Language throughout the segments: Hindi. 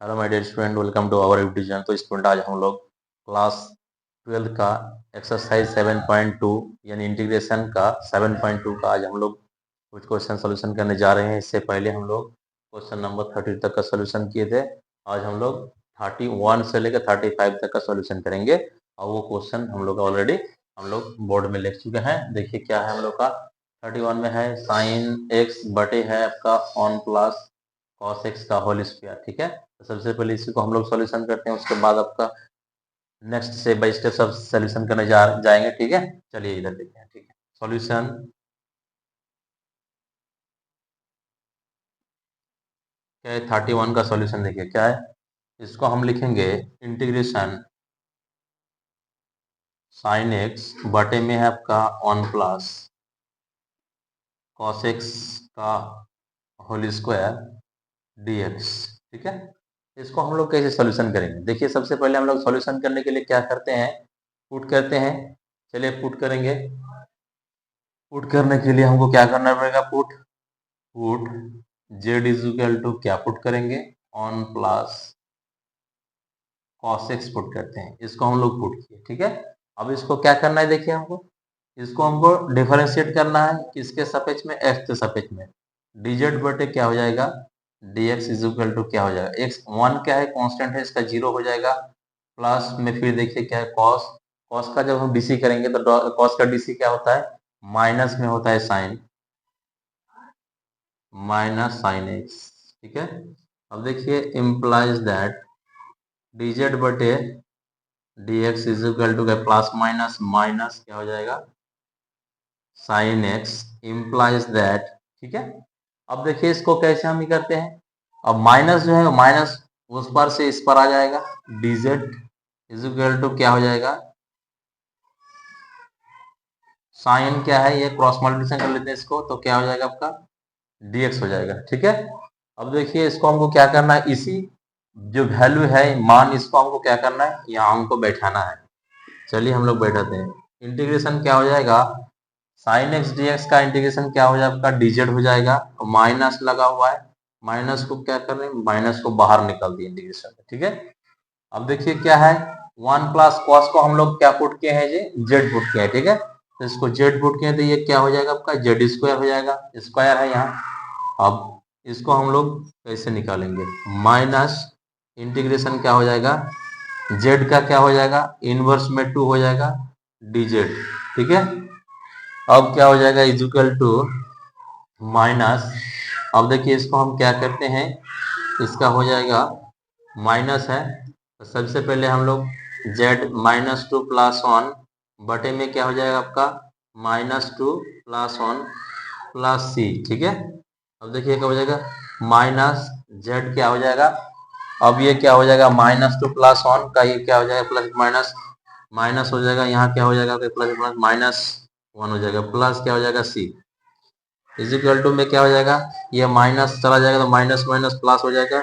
Hello my dear student, welcome to our YouTube. तो स्टूडेंट, आज हम लोग क्लास 12 का एक्सरसाइज 7.2 यानी इंटीग्रेशन का 7.2 का आज हम लोग कुछ क्वेश्चन सोल्यूशन करने जा रहे हैं। इससे पहले हम लोग क्वेश्चन नंबर 30 तक का सोल्यूशन किए थे। आज हम लोग 31 से लेकर 35 तक का सोल्यूशन करेंगे और वो क्वेश्चन हम लोग ऑलरेडी हम लोग बोर्ड में लिख चुके हैं। देखिए क्या है हम लोग का। 31 में है साइन एक्स बटे है आपका ऑन प्लस कॉस एक्स का होल स्क्वायर। ठीक है, तो सबसे पहले इसी को हम लोग सॉल्यूशन करते हैं, उसके बाद आपका नेक्स्ट स्टेप बाय स्टेप सब सॉल्यूशन करने जाएंगे। ठीक है, चलिए इधर देखते हैं। ठीक है, सॉल्यूशन क्या है। 31 का सॉल्यूशन देखिए क्या है। इसको हम लिखेंगे इंटीग्रेशन साइन एक्स बटे में है आपका ऑन प्लस कॉस एक्स का होल स्क्वायर dx। ठीक है, इसको हम लोग कैसे सॉल्यूशन करेंगे। देखिए सबसे पहले हम लोग सॉल्यूशन करने के लिए क्या करते हैं, पुट करते हैं। चलिए पुट करेंगे। पुट करने के लिए हमको क्या करना पड़ेगा, put put Z is equal to क्या पुट करेंगे, on plus cos x put करते हैं। इसको हम लोग पुट किए। ठीक है, अब इसको क्या करना है, देखिए हमको इसको हमको डिफरेंशिएट करना है किसके सापेक्ष में, एक्स के सापेक्ष में। dz बटे क्या हो जाएगा, dx इज इक्वल टू क्या हो जाएगा, एक्स वन क्या है कांस्टेंट है, इसका जीरो हो जाएगा। प्लस में फिर देखिए क्या है कॉस, कॉस का जब हम डीसी करेंगे तो कॉस का डीसी क्या होता है, माइनस में होता है साइन, माइनस साइन एक्स। ठीक है, अब देखिए इम्प्लाइज दैट dz बटे dx is equal two plus minus minus क्या हो जाएगा साइन एक्स इम्प्लाइज दैट। ठीक है, अब देखिए इसको कैसे हम ही करते हैं। अब माइनस जो है माइनस उस पर से इस पर आ जाएगा, dz इज इक्वल टू क्या हो जाएगा, साइन क्या है ये क्रॉस मल्टीप्लिकेशन कर लेते हैं इसको, तो क्या हो जाएगा आपका dx हो जाएगा। ठीक है, अब देखिए इसको हमको क्या करना है, इसी जो वैल्यू है मान इसको हमको क्या करना है, यहाँ हमको बैठाना है। चलिए हम लोग बैठाते हैं। इंटीग्रेशन क्या हो जाएगा, साइन एक्स डीएक्स का इंटीग्रेशन क्या हो जाएगा आपका dz हो जाएगा। माइनस लगा हुआ है, माइनस को क्या कर रहे हैं, माइनस को बाहर निकाल दिए इंटीग्रेशन में। ठीक है, अब देखिए क्या है, वन प्लस कॉस को हम लोग क्या पुट किए हैं, जी जेड पुट किया है। ठीक है, तो इसको जेड पुट किए तो ये क्या हो जाएगा आपका जेड स्क्वायर हो जाएगा, स्क्वायर है यहाँ। अब इसको हम लोग कैसे निकालेंगे, माइनस इंटीग्रेशन क्या हो जाएगा, जेड का क्या हो जाएगा, इनवर्स में 2 हो जाएगा dz। ठीक है, अब क्या हो जाएगा इक्वल टू माइनस, अब देखिए इसको हम क्या करते हैं, इसका हो जाएगा माइनस है तो सबसे पहले हम लोग z -2 प्लस 1 बटे में क्या हो जाएगा आपका -2 प्लस 1 प्लस c। ठीक है, अब देखिए क्या हो जाएगा माइनस z क्या हो जाएगा, अब ये क्या हो जाएगा -2 प्लस 1 का ये क्या हो जाएगा प्लस माइनस माइनस हो जाएगा, यहाँ क्या हो जाएगा प्लस प्लस -1 हो जाएगा, प्लस क्या हो जाएगा c इजिकल टू में क्या हो जाएगा, ये माइनस चला जाएगा तो माइनस माइनस प्लस हो जाएगा,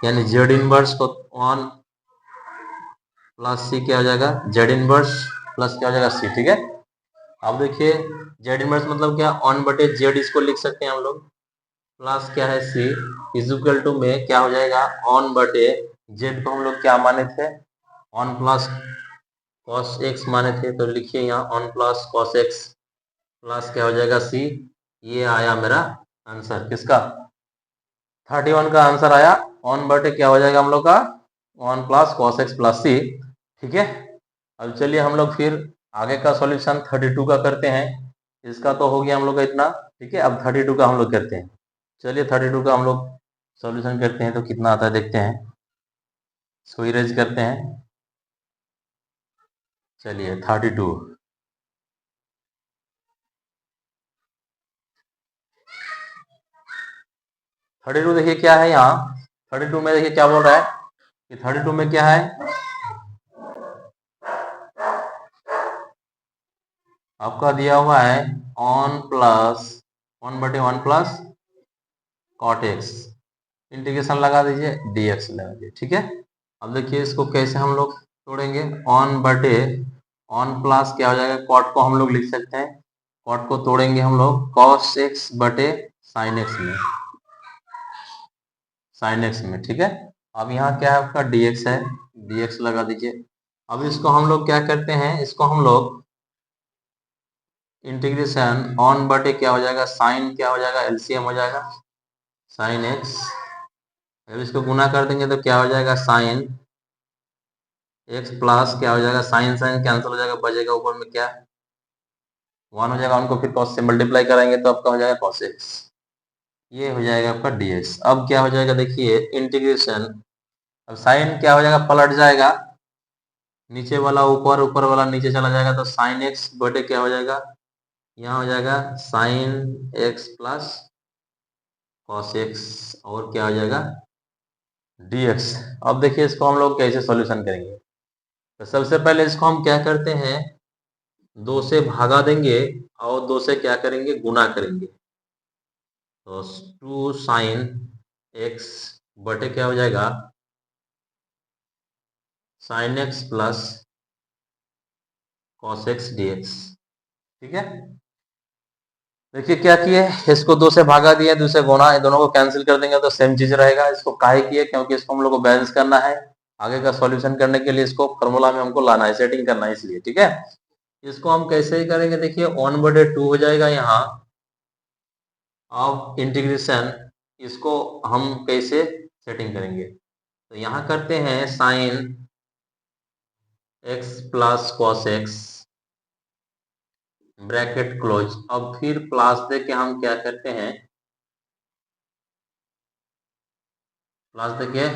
यानी जेड इनवर्स को 1 प्लस सी क्या हो जाएगा, जेड इनवर्स प्लस क्या हो जाएगा सी। ठीक है, अब देखिए जेड इनवर्स मतलब क्या, 1 बटे जेड इसको लिख सकते हैं हम लोग, प्लस क्या है सी इजिकल टू में क्या हो जाएगा 1 बटे जेड को हम लोग क्या माने थे, 1 प्लस कॉस एक्स माने थे, तो लिखिए यहाँ 1 प्लस कॉस एक्स प्लस क्या हो जाएगा सी। ये आया मेरा आंसर, किसका 31 का आंसर आया। 1 बटे क्या हो जाएगा हम लोग का 1 प्लस कॉस एक्स प्लस सी। ठीक है, अब चलिए हम लोग फिर आगे का सॉल्यूशन 32 का करते हैं। इसका तो हो गया हम लोग का इतना। ठीक है, अब 32 का हम लोग करते हैं। चलिए 32 का हम लोग सॉल्यूशन करते हैं तो कितना आता है देखते हैं, इसको इरेज करते हैं। चलिए 32 32 देखिए क्या है यहाँ, 32 में देखिए क्या बोल रहा है कि 32 में क्या है आपका दिया हुआ है ऑन प्लस 1 बटे 1 प्लस कॉट एक्स, इंटीग्रेशन लगा दीजिए dx लगा दीजिए। ठीक है, अब देखिए इसको कैसे हम लोग तोड़ेंगे, ऑन बटे ऑन प्लस क्या हो जाएगा, कॉट को हम लोग लिख सकते हैं, कॉट को तोड़ेंगे हम लोग कॉस एक्स बटे साइन एक्स में, साइन एक्स में। ठीक है, अब यहाँ क्या है आपका dx है, dx लगा दीजिए। अब इसको हम लोग क्या करते हैं, इसको हम लोग इंटीग्रेशन ऑन बटे क्या हो जाएगा, साइन क्या हो जाएगा, एलसीएम हो जाएगा साइन एक्स। जब इसको गुना कर देंगे तो क्या हो जाएगा, साइन एक्स प्लस क्या हो जाएगा, साइन साइन कैंसिल हो जाएगा, बचेगा ऊपर में क्या 1 हो जाएगा। उनको फिर कॉस से मल्टीप्लाई कराएंगे तो आपका हो जाएगा कॉस एक्स। ये हो जाएगा आपका डीएक्स। अब क्या हो जाएगा देखिए इंटीग्रेशन, अब साइन क्या हो जाएगा, पलट जाएगा, नीचे वाला ऊपर, ऊपर वाला नीचे चला जाएगा, तो साइन एक्स बटे क्या हो जाएगा, यहाँ हो जाएगा sine x plus cos x, और क्या हो जाएगा डीएक्स। अब देखिए इसको हम लोग कैसे सॉल्यूशन करेंगे। तो सबसे पहले इसको हम क्या करते हैं, 2 से भागा देंगे और 2 से क्या करेंगे, गुना करेंगे। तो 2 साइन एक्स बटे क्या हो जाएगा, sine x plus cos x dx. ठीक है, देखिए क्या किए, इसको 2 से भागा दिया, 2 से गुना, ये दोनों को कैंसिल कर देंगे तो सेम चीज रहेगा। इसको काहे किए, क्योंकि इसको हम लोग को बैलेंस करना है, आगे का सॉल्यूशन करने के लिए इसको फॉर्मूला में हमको लाना है, सेटिंग करना है इसलिए। ठीक है, इसको हम कैसे ही करेंगे, देखिए 1/2 हो जाएगा यहाँ। अब इंटीग्रेशन इसको हम कैसे सेटिंग करेंगे, तो यहाँ करते हैं sign x plus cos x bracket close. अब फिर प्लस दे के हम क्या करते हैं, प्लस दे के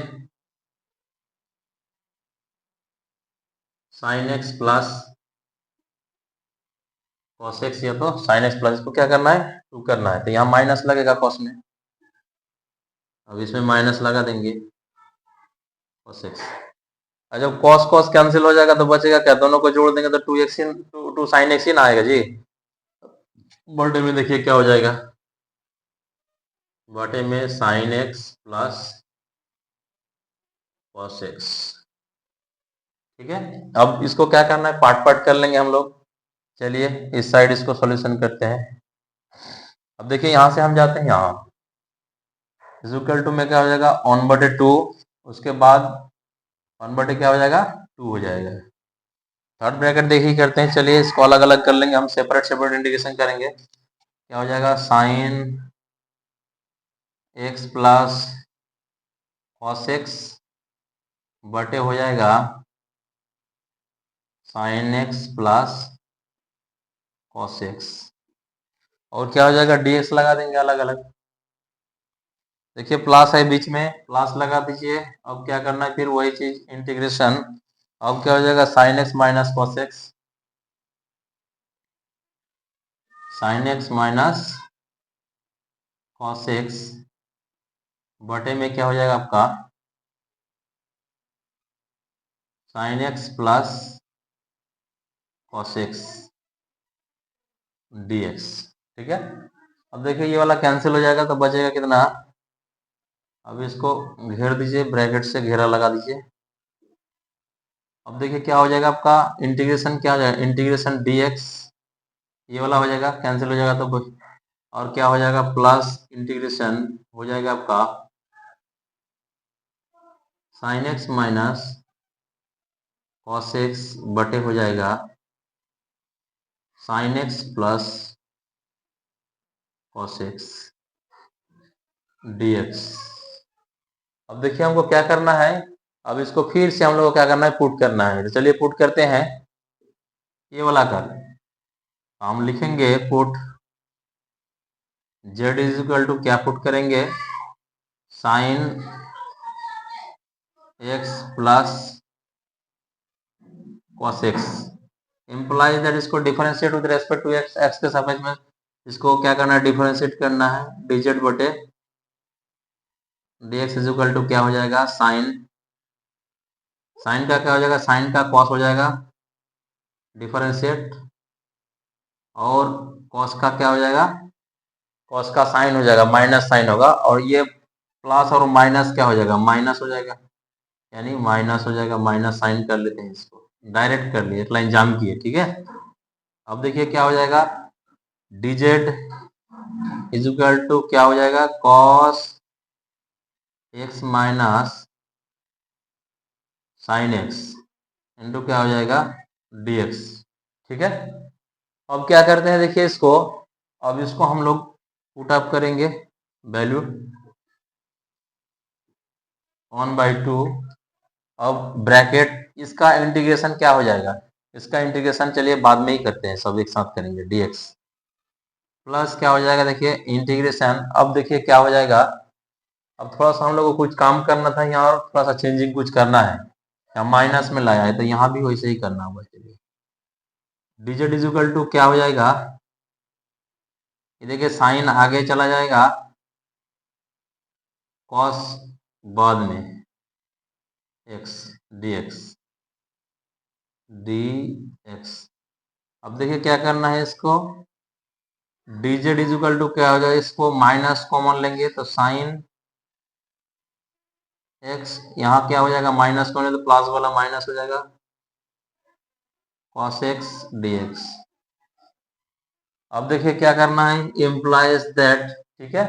sign x plus cos x, या तो साइन एक्स प्लस, इसको क्या करना है 2 करना है, तो यहाँ माइनस लगेगा कॉस में, अब इसमें माइनस लगा देंगे कॉस एक्स। और जब कॉस कॉस कैंसिल हो जाएगा तो बचेगा क्या, दोनों को जोड़ देंगे तो 2x टू साइन एक्स ही ना आएगा जी। बटे में देखिए क्या हो जाएगा, बटे में sign x plus cos x. ठीक है, अब इसको क्या करना है, पार्ट पार्ट कर लेंगे हम लोग। चलिए इस साइड इसको सॉल्यूशन करते हैं। अब देखिए यहाँ से हम जाते हैं, यहाँ इज इक्वल टू में क्या हो जाएगा 1/2, उसके बाद 1 क्या हो जाएगा 2 हो जाएगा। थर्ड ब्रैकेट देखिए करते हैं, चलिए इसको अलग अलग कर लेंगे हम, सेपरेट सेपरेट इंटीग्रेशन करेंगे। क्या हो जाएगा, sine x plus cos x बटे हो जाएगा sine x plus cos x, और क्या हो जाएगा डीएक्स लगा देंगे अलग अलग। देखिए प्लस है बीच में, प्लस लगा दीजिए। अब क्या करना है, फिर वही चीज इंटीग्रेशन। अब क्या हो जाएगा, sine x minus cos x, sine x minus cos x बटे में क्या हो जाएगा आपका sine x plus cos x dx. ठीक है, अब देखिए ये वाला कैंसिल हो जाएगा तो बचेगा कितना, अब इसको घेर दीजिए, ब्रैकेट से घेरा लगा दीजिए। अब देखिए क्या हो जाएगा आपका इंटीग्रेशन, क्या हो जाएगा इंटीग्रेशन डीएक्स, ये वाला हो जाएगा, कैंसिल हो जाएगा तो और क्या हो जाएगा प्लस इंटीग्रेशन हो जाएगा आपका sine x minus cos x बटे हो जाएगा sine x plus cos x dx. अब देखिए हमको क्या करना है, अब इसको फिर से हम लोग को क्या करना है, पुट करना है। तो चलिए पुट करते हैं, ये वाला कर हम लिखेंगे put z is equal to क्या पुट करेंगे, sine x plus cos x implies that, इसको differentiate with respect to x, x के सापेक्ष में इसको क्या करना है, डिफरेंशिएट करना है, dz बटे dx इज इक्वल टू क्या हो जाएगा, साइन, साइन का क्या हो जाएगा, साइन का कॉस हो जाएगा डिफरेंशिएट, और कॉस का क्या हो जाएगा, कॉस का साइन हो जाएगा, माइनस साइन होगा, और ये प्लस और माइनस क्या हो जाएगा, माइनस हो जाएगा, यानी माइनस हो जाएगा, माइनस साइन कर लेते हैं इसको, डायरेक्ट कर लिए, एक लाइन जाम किए। ठीक है, अब देखिए क्या हो जाएगा, dz इज इक्वल टू क्या हो जाएगा, cos x minus sine x into क्या हो जाएगा dx। ठीक है, अब क्या करते हैं देखिए इसको, अब इसको हम लोग पुट अप करेंगे वैल्यू 1/2। अब ब्रैकेट इसका इंटीग्रेशन क्या हो जाएगा, इसका इंटीग्रेशन चलिए बाद में ही करते हैं, सब एक साथ करेंगे dx प्लस क्या हो जाएगा देखिए इंटीग्रेशन। अब देखिए क्या हो जाएगा, अब थोड़ा सा हम लोग को कुछ काम करना था यहाँ और थोड़ा सा चेंजिंग कुछ करना है, या माइनस में लाया है तो यहाँ भी वैसे ही करना होगा। चलिए dz इज इक्वल टू क्या हो जाएगा, ये देखिए साइन आगे चला जाएगा, कॉस बाद में x dx। अब देखिए क्या करना है इसको, dz इज इक्वल टू क्या हो जाएगा, इसको माइनस कॉमन लेंगे तो साइन x, यहाँ क्या हो जाएगा माइनस कॉमन तो प्लस वाला माइनस हो जाएगा cos x dx। अब देखिए क्या करना है, इम्प्लाइज दैट, ठीक है,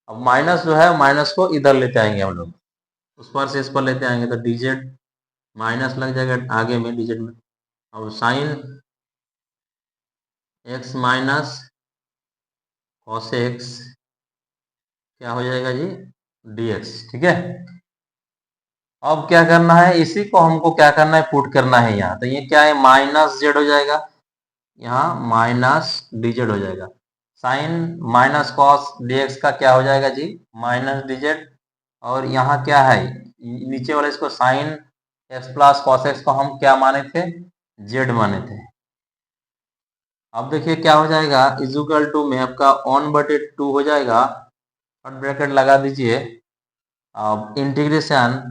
अब माइनस जो है माइनस को इधर लेते आएंगे हम लोग, उस पर से इस पर लेते आएंगे तो dz माइनस लग जाएगा आगे में dz में। अब sine x minus cos x क्या हो जाएगा जी dx। ठीक है, अब क्या करना है, इसी को हमको क्या करना है पुट करना है यहाँ, तो ये क्या है माइनस जेड हो जाएगा, यहाँ माइनस dz हो जाएगा, साइन माइनस कॉस dx का क्या हो जाएगा जी माइनस dz। और यहाँ क्या है नीचे वाले इसको sine x plus cos x को हम क्या माने थे z माने थे। अब देखिए क्या हो जाएगा इजुकल टू में आपका 1/2 हो जाएगा और ब्रैकेट लगा दीजिए। अब इंटीग्रेशन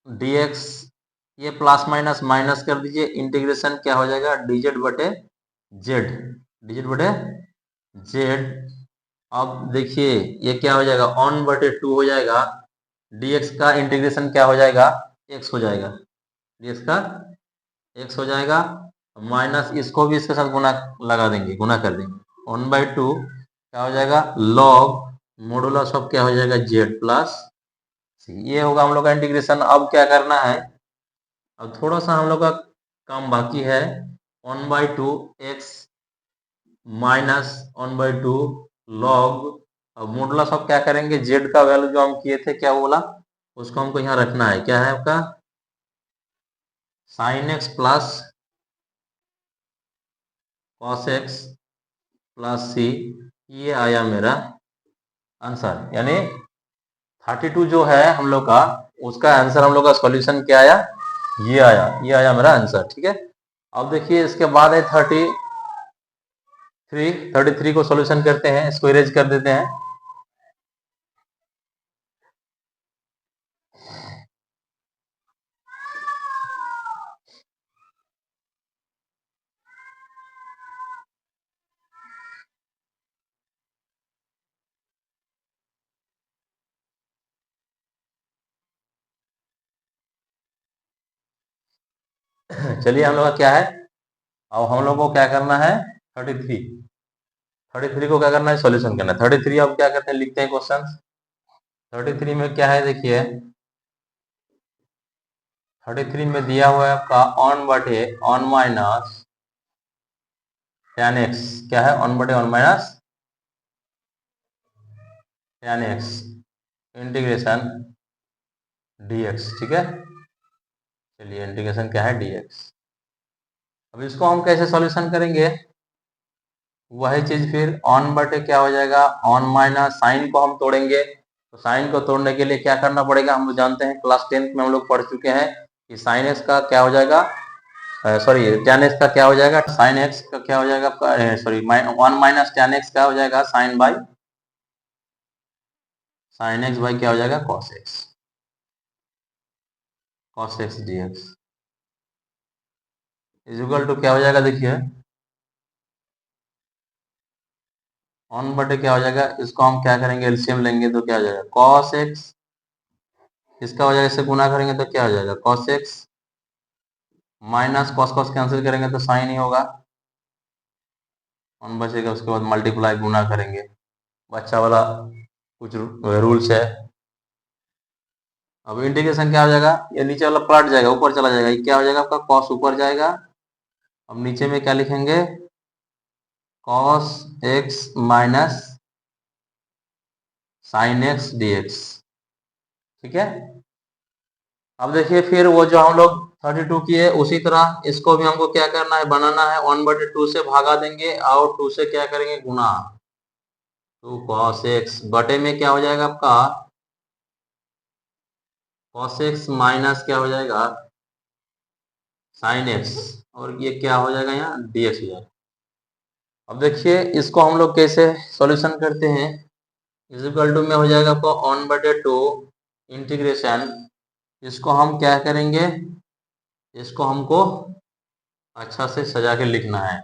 dx ये प्लस माइनस माइनस कर दीजिए, इंटीग्रेशन क्या हो जाएगा dz बटे z, dz बटे z। अब देखिए ये क्या हो जाएगा 1/2 हो जाएगा, dx का इंटीग्रेशन क्या हो जाएगा x हो जाएगा, dx का x हो जाएगा, माइनस इसको भी इसके साथ गुना लगा देंगे, गुना कर देंगे 1/2 क्या हो जाएगा log मॉडुलस ऑफ क्या हो जाएगा z प्लस c, ये होगा हम लोग का इंटीग्रेशन। अब क्या करना है, अब थोड़ा सा हम लोग का काम बाकी है, 1/2 x माइनस 1/2 log, अब मॉडुलस ऑफ क्या करेंगे z का वैल्यू जो हम किए थे क्या बोला, उसको हमको यहाँ रखना है, क्या है आपका sine x plus cos x plus c, ये आया मेरा आंसर, यानी 32 जो है हम लोग का, उसका आंसर हम लोग का सॉल्यूशन क्या आया, ये आया मेरा आंसर। ठीक है, अब देखिए इसके बाद है 33 को सॉल्यूशन करते हैं, इसको इरेज कर देते हैं। चलिए हम लोग का क्या है, अब हम लोग को क्या करना है 33 को क्या करना है सॉल्यूशन करना है। 33 अब क्या करते हैं लिखते हैं क्वेश्चन। 33 में क्या है देखिए, 33 में दिया हुआ है आपका ऑन बटे ऑन माइनस tan x, क्या है ऑन बटे on minus tan x integration dx। ठीक है, चलिए इंटीग्रेशन क्या है dx। अब इसको हम कैसे सॉल्यूशन करेंगे, वही चीज फिर ऑन बटे क्या हो जाएगा ऑन माइनस साइन को हम तोड़ेंगे, तो साइन को तोड़ने के लिए क्या करना पड़ेगा, हम लोग जानते हैं क्लास 10th में हम लोग पढ़ चुके हैं कि साइन एक्स का क्या हो जाएगा, सॉरी tan x का क्या हो जाएगा साइन x का क्या हो जाएगा, सॉरी 1 माइनस tan x क्या हो जाएगा साइन x बाई क्या हो जाएगा cos x dx is equal to क्या हो जाएगा देखिए ऑन बटे क्या हो जाएगा, इसको हम क्या करेंगे एलसीएम लेंगे तो क्या हो जाएगा cos x, इसका हो जाएगा इससे गुना करेंगे तो क्या हो जाएगा cos x minus cos cos cancel करेंगे तो साइन ही होगा, ऑन बचेगा, उसके बाद मल्टीप्लाई गुना करेंगे, अच्छा वाला कुछ रूल्स है। अब इंटीग्रेशन क्या हो जाएगा, ये नीचे वाला पलट जाएगा, ऊपर चला जाएगा, ये क्या हो जाएगा आपका कॉस ऊपर जाएगा। अब नीचे में क्या लिखेंगे, cos x minus sine x dx। ठीक है। अब देखिए फिर वो जो हम लोग 32 किए उसी तरह इसको भी हमको क्या करना है, बनाना है, 1/2 से भागा देंगे और 2 से क्या करेंगे गुना, 2 cos x बटे में क्या हो जाएगा आपका cos x माइनस क्या हो जाएगा साइन एक्स, और ये क्या हो जाएगा यहाँ dx हो जाएगा। अब देखिए इसको हम लोग कैसे सॉल्यूशन करते हैं, इज इक्वल टू में हो जाएगा आपको 1/2 इंटीग्रेशन, इसको हम क्या करेंगे, इसको हमको अच्छा से सजा के लिखना है।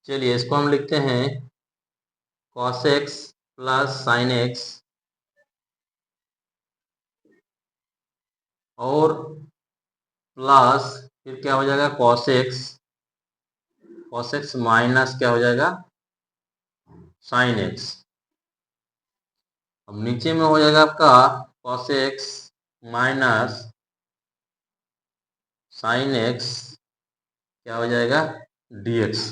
चलिए इसको हम लिखते हैं cos x plus sine x और प्लस फिर क्या हो जाएगा cos x माइनस क्या हो जाएगा साइन एक्स। अब नीचे में हो जाएगा आपका cos x minus sine x क्या हो जाएगा dx।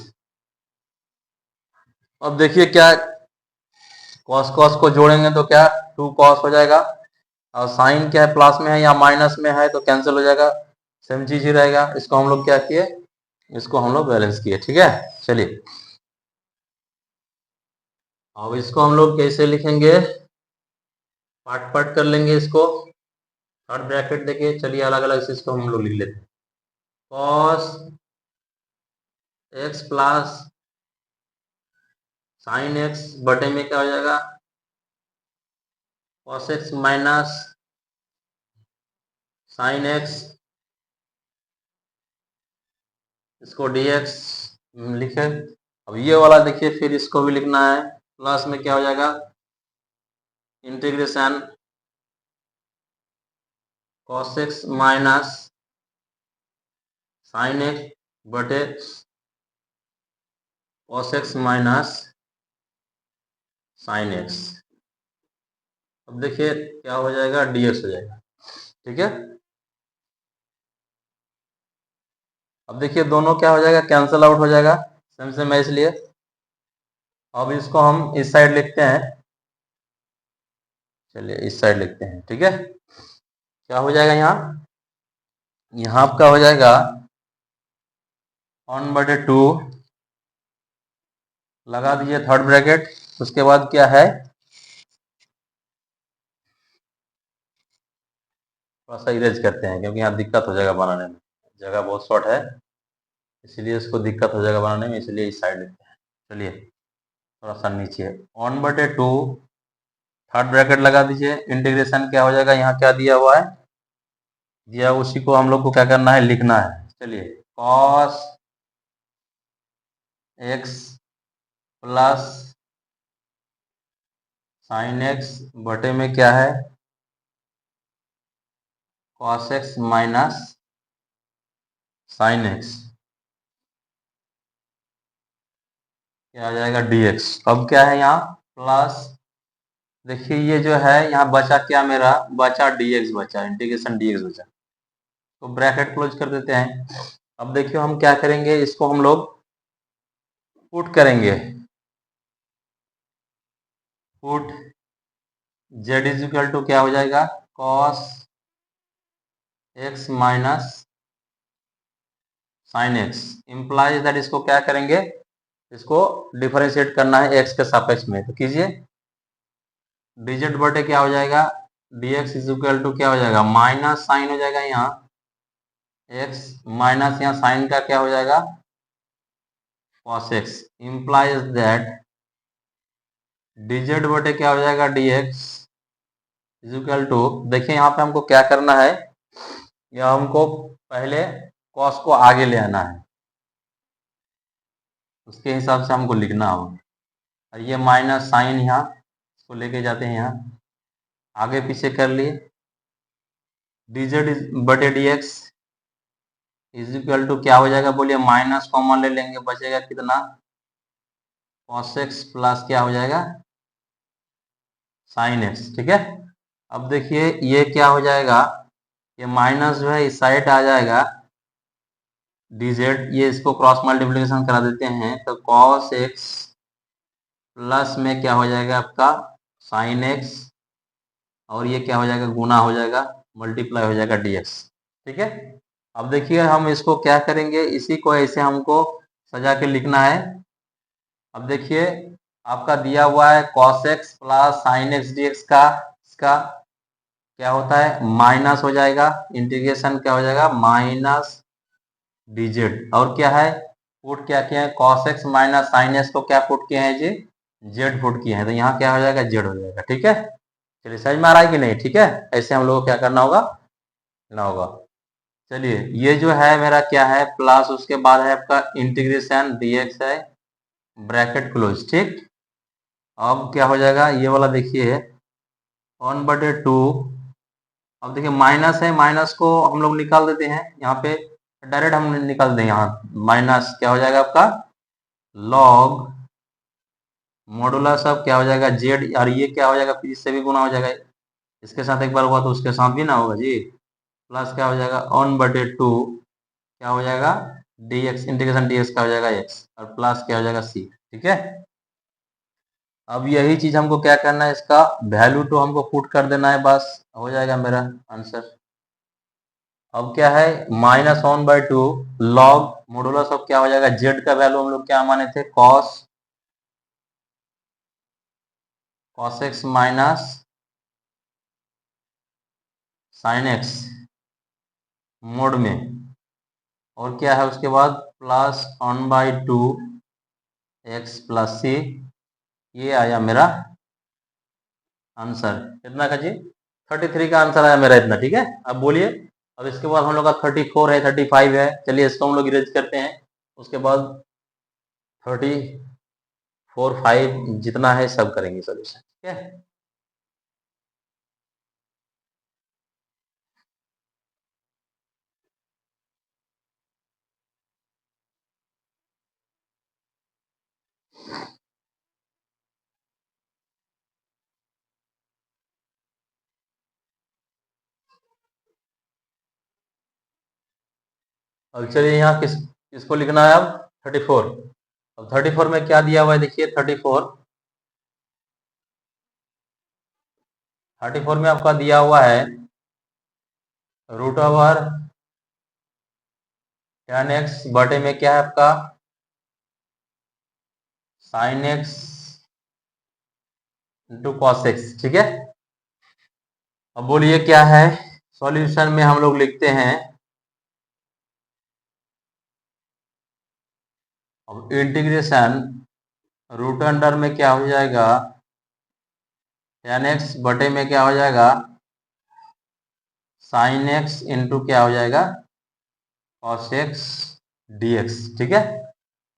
अब देखिए क्या cos cos को जोड़ेंगे तो क्या 2 cos हो जाएगा, और साइन क्या है प्लस में है या माइनस में है तो कैंसिल हो जाएगा, सेम चीज ही रहेगा। इसको हम लोग क्या किए, इसको हम लोग बैलेंस किए। ठीक है, चलिए अब इसको हम लोग कैसे लिखेंगे, पार्ट पार्ट कर लेंगे इसको, थर्ड ब्रैकेट देखिए, चलिए अलग अलग से इसको हम लोग लिख लेते हैं। cos x plus sine x बटे में क्या हो जाएगा cos x minus sine x, इसको dx लिखे। अब ये वाला देखिए फिर इसको भी लिखना है, प्लस में क्या हो जाएगा integration cos x minus sine x बटे cos x minus sine x. अब देखिए क्या हो जाएगा dx हो जाएगा। ठीक है, अब देखिए दोनों क्या हो जाएगा कैंसल आउट हो जाएगा, सेम सेम है इसलिए। अब इसको हम इस साइड लिखते हैं, चलिए इस साइड लिखते हैं। ठीक है, क्या हो जाएगा यहाँ, यहाँ आपका हो जाएगा 1/2 लगा दीजिए थर्ड ब्रैकेट, उसके बाद क्या है थोड़ा सा इरेज करते हैं क्योंकि यहाँ दिक्कत हो जाएगा बनाने में, जगह बहुत शॉर्ट है इसलिए इसको दिक्कत हो जाएगा बनाने में, इसलिए इस साइड लिखते हैं। चलिए थोड़ा सा नीचे 1/2 थर्ड ब्रैकेट लगा दीजिए, इंटीग्रेशन क्या हो जाएगा, यहाँ क्या दिया हुआ है दिया, उसी को हम लोग को क्या करना है लिखना है। चलिए cos x plus sine x बटे में क्या है cos x minus sine x क्या आ जाएगा dx। अब क्या है यहाँ प्लस, देखिए ये जो है यहाँ बचा क्या मेरा बचा dx, बचा इंटीग्रेशन dx बचा, तो ब्रैकेट क्लोज कर देते हैं। अब देखिए हम क्या करेंगे, इसको हम लोग पुट करेंगे, put z is equal to क्या हो जाएगा cos x minus sine x implies that, इसको क्या करेंगे इसको डिफरेंशिएट करना है x के सापेक्ष में, तो कीजिए dz बटे क्या हो जाएगा dx इज इक्वल टू क्या हो जाएगा माइनस साइन हो जाएगा यहाँ x माइनस यहाँ साइन का क्या हो जाएगा cos x implies that dz बटे क्या हो जाएगा dx इज इक्वल टू, देखिए यहाँ पे हमको क्या करना है, या हमको पहले cos को आगे ले आना है, उसके हिसाब से हमको लिखना होगा। और ये माइनस साइन यहाँ इसको लेके जाते हैं यहाँ आगे पीछे कर लिए, dz बटे dx इज इक्वल टू क्या हो जाएगा बोलिए, माइनस कॉमन ले लेंगे बचेगा कितना cos x प्लस क्या हो जाएगा साइन x। ठीक है, अब देखिए ये क्या हो जाएगा ये माइनस जो है इस साइड आ जाएगा dz, ये इसको क्रॉस मल्टीप्लिकेशन करा देते हैं तो cos x प्लस में क्या हो जाएगा आपका sin x, और ये क्या हो जाएगा गुना हो जाएगा, मल्टीप्लाई हो जाएगा dx। ठीक है, अब देखिए हम इसको क्या करेंगे, इसी को ऐसे हमको सजा के लिखना है। अब देखिए आपका दिया हुआ है cos x plus sin x dx का, इसका क्या होता है माइनस हो जाएगा, इंटीग्रेशन क्या हो जाएगा माइनस dz, और क्या है पुट क्या किया है cos x minus sin x को क्या पुट किए हैं जी z पुट किए हैं, तो यहाँ क्या हो जाएगा z हो जाएगा। ठीक है, चलिए समझ में आ रहा है कि नहीं। ठीक है, ऐसे हम लोग को क्या करना होगा, ना होगा। चलिए ये जो है मेरा क्या है प्लस, उसके बाद है आपका इंटीग्रेशन dx है ब्रैकेट क्लोज। ठीक, अब क्या हो जाएगा ये वाला देखिए 1/2, अब देखिए माइनस है, माइनस को हम लोग निकाल देते हैं यहाँ पे, डायरेक्ट हम निकाल दें यहाँ, माइनस क्या हो जाएगा आपका लॉग मॉडुलस, अब क्या हो जाएगा जेड, और ये क्या हो जाएगा फिर इससे भी गुना हो जाएगा, इसके साथ एक बार हुआ तो उसके साथ भी ना होगा जी, प्लस क्या हो जाएगा 1/2 क्या हो जाएगा dx, इंटीग्रेशन dx का हो जाएगा x, और प्लस क्या हो जाएगा c। ठीक है, अब यही चीज हमको क्या करना है, इसका वैल्यू तो हमको पुट कर देना है, बस हो जाएगा मेरा आंसर। अब क्या है -1/2 लॉग मॉडुलस ऑफ क्या हो जाएगा जेड का वैल्यू हम लोग क्या माने थे cos x minus sin x mode में, और क्या है उसके बाद प्लस 1/2 x प्लस c, ये आया मेरा आंसर। कितना का जी 33 का आंसर आया मेरा इतना। ठीक है, अब बोलिए, अब इसके बाद हम लोग का 34 है 35 है, चलिए इसको हम लोग इरेज करते हैं, उसके बाद 34 5 जितना है सब करेंगे सोल्यूशन। ठीक है, अब चलिए यहाँ किसको लिखना है अब 34, अब 34 में क्या दिया हुआ है देखिए 34 में आपका दिया हुआ है √tan x बटे में क्या है आपका sin x into cos x। ठीक है, अब बोलिए क्या है सॉल्यूशन में हम लोग लिखते हैं, अब इंटीग्रेशन रूट अंडर में क्या हो जाएगा tan x बटे में क्या हो जाएगा sin x इंटू क्या हो जाएगा cos x dx। ठीक है,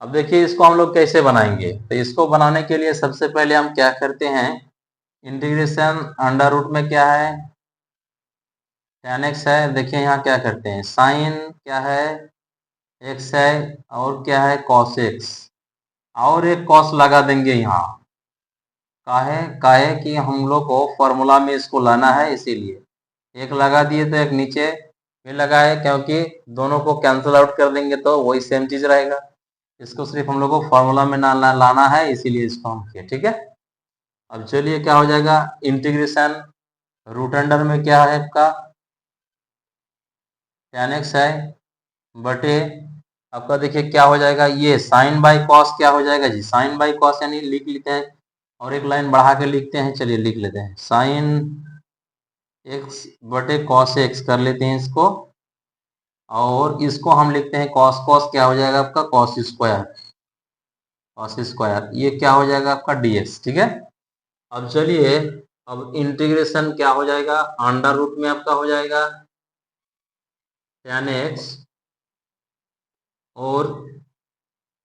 अब देखिए इसको हम लोग कैसे बनाएंगे, तो इसको बनाने के लिए सबसे पहले हम क्या करते हैं, इंटीग्रेशन अंडर रूट में क्या है tan x है, देखिए यहाँ क्या करते हैं साइन क्या है x है, और क्या है cos x, और एक cos लगा देंगे यहाँ, काहे कि हम लोग को फॉर्मूला में इसको लाना है, इसीलिए एक लगा दिए तो एक नीचे भी लगाए, क्योंकि दोनों को कैंसिल आउट कर देंगे तो वही सेम चीज रहेगा, इसको सिर्फ हम लोग को फॉर्मूला में ना लाना है, इसीलिए इसको हम किए। ठीक है, अब चलिए क्या हो जाएगा इंटीग्रेशन रूट अंडर में क्या है आपका tan x है बटे आपका देखिए क्या हो जाएगा ये साइन बाई कॉस, क्या हो जाएगा जी साइन बाई कॉस, यानी लिख लेते हैं और एक लाइन बढ़ा के लिखते हैं, चलिए लिख लेते हैं साइन x बटे कॉस x कर लेते हैं इसको, और इसको हम लिखते हैं कॉस, कॉस क्या हो जाएगा आपका कॉस स्क्वायर, कॉस स्क्वायर ये क्या हो जाएगा आपका dx। ठीक है, अब चलिए अब इंटीग्रेशन क्या हो जाएगा अंडर रूट में आपका हो जाएगा tan x, और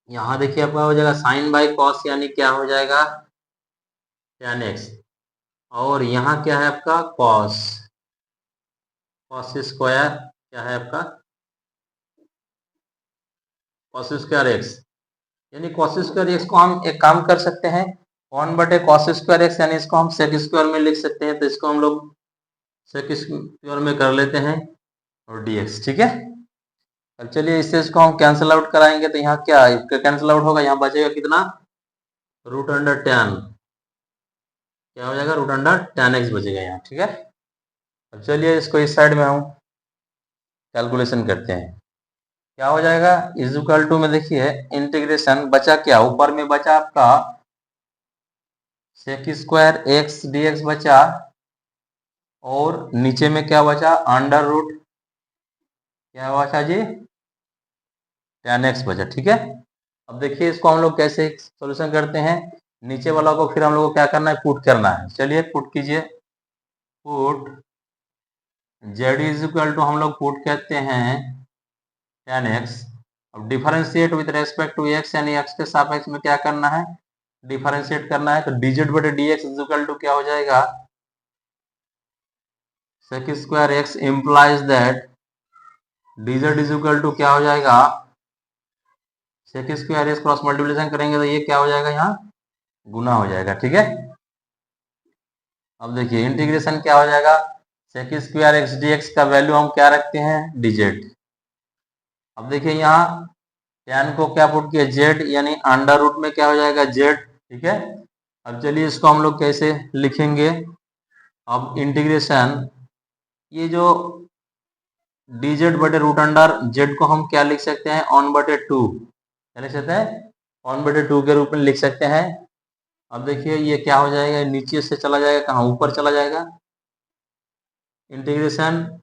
यहाँ देखिए आपका हो जाएगा साइन बाई कॉस, यानी क्या हो जाएगा tan x, और यहाँ क्या है आपका कॉस, कॉस स्क्वायर क्या है आपका कॉस स्क्वायर एक्स, यानी कॉस स्क्वायर एक्स को हम एक काम कर सकते हैं 1/cos स्क्वायर एक्स, यानी इसको हम सेक स्क्वायर में लिख सकते हैं, तो इसको हम लोग सेक स्क्वायर में कर लेते हैं, और dx, ठीक है। अब चलिए इससे इसको हम कैंसिल आउट कराएंगे तो यहाँ क्या कैंसिल आउट होगा, यहाँ बचेगा कितना, √10, क्या हो जाएगा, √10x बचेगा यहाँ, ठीक है। अब चलिए इसको इस साइड में हम कैलकुलेशन करते हैं, क्या हो जाएगा, इज इक्वल टू में देखिए इंटीग्रेशन बचा क्या, ऊपर में बचा आपका sec² dx बचा, और नीचे में क्या बचा, √ क्या बचा जी, 10x बचा, ठीक है। अब देखिए इसको हम लोग कैसे सॉल्यूशन करते हैं, नीचे वाला को फिर हम लोग को क्या करना है, पुट करना है। चलिए पुट कीजिए, put z is equal to हम लोग पुट कहते हैं 10x। अब differentiate with respect to x, यानी x के सापेक्ष में क्या करना है, डिफरेंशिएट करना है। तो dz/dx इज इक्वल टू क्या हो जाएगा, sec² implies that dz is equal to क्या हो जाएगा, sec² क्रॉस मल्टीप्लिकेशन करेंगे तो ये क्या हो जाएगा, यहाँ गुना हो जाएगा, ठीक है। अब देखिए इंटीग्रेशन क्या हो जाएगा, sec² dx का वैल्यू हम क्या रखते हैं, dz। अब देखिए यहाँ tan को क्या पुट किया, z, यानी √ में क्या हो जाएगा, z, ठीक है। अब चलिए इसको हम लोग कैसे लिखेंगे, अब इंटीग्रेशन ये जो dz/√z को हम क्या लिख सकते हैं, 1/2, क्या लिख सकते हैं, 1/2 के रूप में लिख सकते हैं। अब देखिए ये क्या हो जाएगा, नीचे से चला जाएगा, कहाँ ऊपर चला जाएगा, इंटीग्रेशन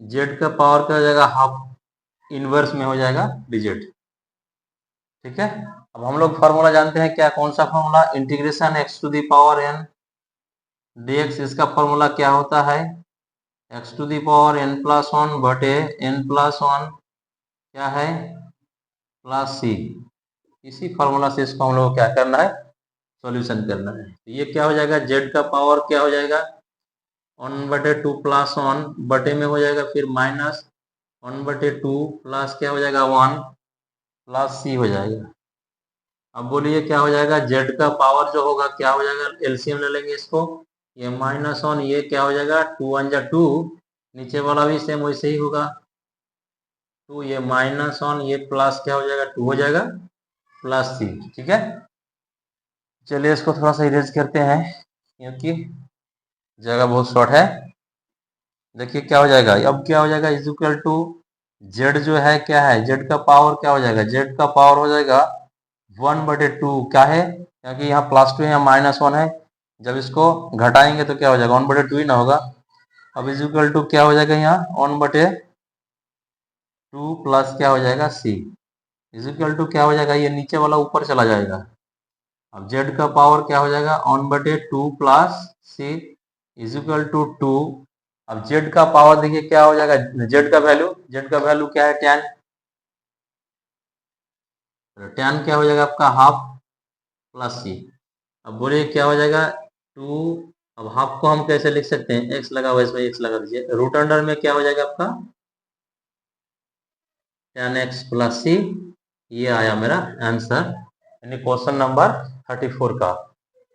z का पावर क्या हो जाएगा, हाफ, इनवर्स में हो जाएगा dz, ठीक है। अब हम लोग फॉर्मूला जानते हैं क्या, कौन सा फॉर्मूला, इंटीग्रेशन x⁴n dx, इसका फॉर्मूला क्या होता है, x⁴n+1 बटे n+1 क्या है, +c। इसी फॉर्मूला से इसको हम लोग को क्या करना है, सॉल्यूशन करना है। तो ये क्या हो जाएगा, z का पावर क्या हो जाएगा, 1/2 +1 बटे में हो जाएगा फिर -1/2 प्लस क्या हो जाएगा 1 प्लस c हो जाएगा। अब बोलिए क्या हो जाएगा, z का पावर जो होगा क्या हो जाएगा, एलसीएम ले लेंगे इसको, ये -1, ये क्या हो जाएगा, 2 1 2, नीचे वाला भी सेम वैसे ही होगा, 2, ये -1, ये प्लस क्या हो जाएगा, 2 हो जाएगा +c, ठीक है। चलिए इसको थोड़ा सा इरेज करते हैं क्योंकि जगह बहुत शॉर्ट है। देखिए क्या हो जाएगा, अब क्या हो जाएगा, इज इक्वल टू z जो है क्या है, z का पावर क्या हो जाएगा, z का पावर हो जाएगा 1/2, क्या है, क्योंकि यहाँ +2 है, यहाँ -1 है, जब इसको घटाएंगे तो क्या हो जाएगा, 1/2 ही ना होगा। अब इज इक्वल टू क्या हो जाएगा, यहाँ 1/2 प्लस क्या हो जाएगा c, इज इक्वल टू क्या हो जाएगा, ये नीचे वाला ऊपर चला जाएगा। अब z का पावर क्या हो जाएगा, 1/2 plus c is equal to 2। अब z का पावर देखिए क्या हो जाएगा, z का वैल्यू क्या है, tan क्या हो जाएगा आपका हाफ प्लस c। अब बोलिए क्या हो जाएगा 2, अब हाफ को हम कैसे लिख सकते हैं, x लगा हुआ इसमें x लगा दीजिए, √ में क्या हो जाएगा आपका tan x प्लस c, ये आया मेरा आंसर, यानी क्वेश्चन नंबर 34 का।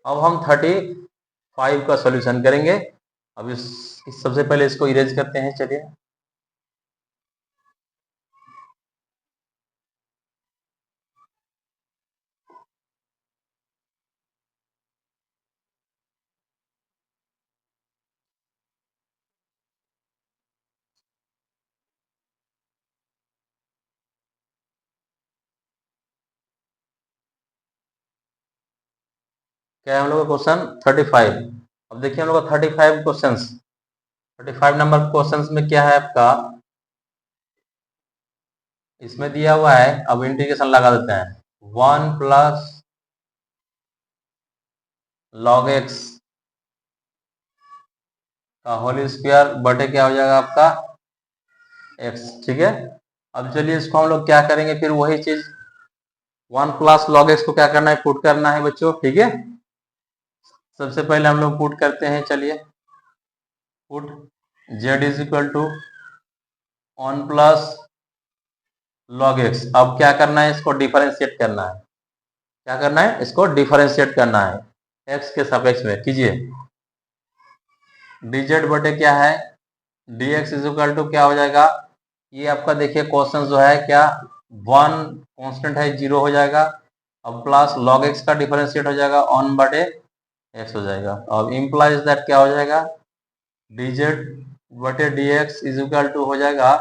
अब हम 35 का सॉल्यूशन करेंगे। अब इस सबसे पहले इसको इरेज करते हैं, चलिए क्या है हम लोग का क्वेश्चन 35। अब देखिए हम लोग का 35 क्वेश्चंस, 35 नंबर क्वेश्चंस में क्या है आपका, इसमें दिया हुआ है, अब इंटीग्रेशन लगा देते हैं, 1 प्लस log x का होल स्क्वायर बटे क्या हो जाएगा आपका x, ठीक है। अब चलिए इसको हम लोग क्या करेंगे, फिर वही चीज 1 प्लस log x को क्या करना है, पुट करना है बच्चों, ठीक है। सबसे पहले हम लोग पुट करते हैं, चलिए put z is equal to 1 plus log x। अब क्या करना है, इसको डिफरेंशिएट करना है, क्या करना है, इसको डिफरेंशिएट करना है, x के सापेक्ष में कीजिए, dz बटे क्या है dx इज इक्वल टू क्या हो जाएगा, ये आपका देखिए क्वेश्चन जो है क्या 1 कांस्टेंट है 0 हो जाएगा, अब प्लस log x का डिफरेंशिएट हो जाएगा 1 बटे x हो जाएगा। अब इम्प्लाइज दैट क्या हो जाएगा dz बटे dx इज इक्वल टू हो जाएगा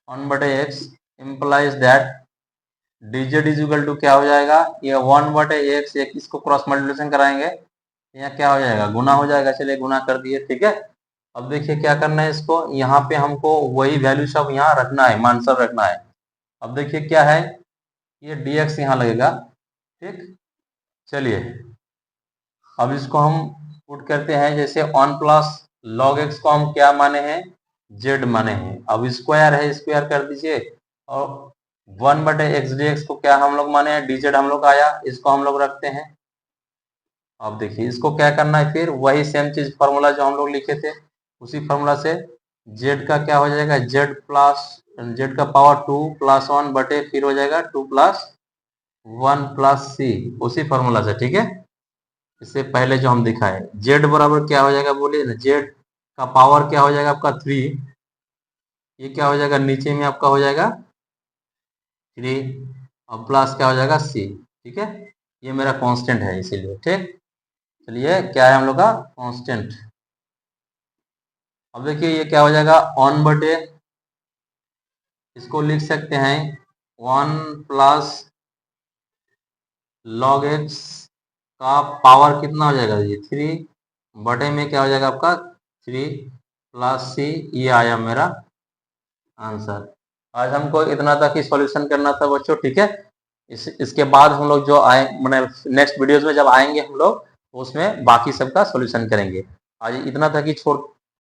1 बटे x, implies that dz is equal to क्या हो जाएगा, ये 1 बटे x, एक इसको क्रॉस मल्टीप्लिकेशन कराएंगे, यहाँ क्या हो जाएगा गुना हो जाएगा, चलिए गुना कर दिए, ठीक है। अब देखिए क्या करना है इसको, यहाँ पे हमको वही वैल्यू सब यहाँ रखना है, मान सब रखना है। अब देखिए क्या है, ये dx यहाँ लगेगा, ठीक। चलिए अब इसको हम पुट करते हैं, जैसे 1 प्लस log x को हम क्या माने हैं, z माने हैं। अब स्क्वायर है, स्क्वायर कर दीजिए, और 1 बटे एक्स डी एक्स को क्या हम लोग माने हैं, dz हम लोग आया, इसको हम लोग रखते हैं। अब देखिए इसको क्या करना है, फिर वही सेम चीज फॉर्मूला जो हम लोग लिखे थे उसी फॉर्मूला से z का क्या हो जाएगा, z का पावर 2 प्लस 1 बटे फिर हो जाएगा 2 प्लस 1 प्लस c, उसी फॉर्मूला से, ठीक है। इससे पहले जो हम दिखाए z बराबर क्या हो जाएगा बोलिए ना, z का पावर क्या हो जाएगा आपका 3, ये क्या हो जाएगा नीचे में आपका हो जाएगा 3, और प्लस क्या हो जाएगा c, ठीक है। ये मेरा कांस्टेंट है इसीलिए, ठीक। चलिए क्या है हम लोग का कांस्टेंट। अब देखिए ये क्या हो जाएगा 1 बटे, इसको लिख सकते हैं 1 प्लस log x का पावर कितना हो जाएगा, ये 3 बटे में क्या हो जाएगा आपका 3 प्लस c, ये आया मेरा आंसर। आज हमको इतना तक ही सॉल्यूशन करना था बच्चों, ठीक है। इसके बाद हम लोग जो आए मतलब नेक्स्ट वीडियोस में जब आएंगे हम लोग, उसमें बाकी सबका सॉल्यूशन करेंगे। आज इतना तक ही छोड़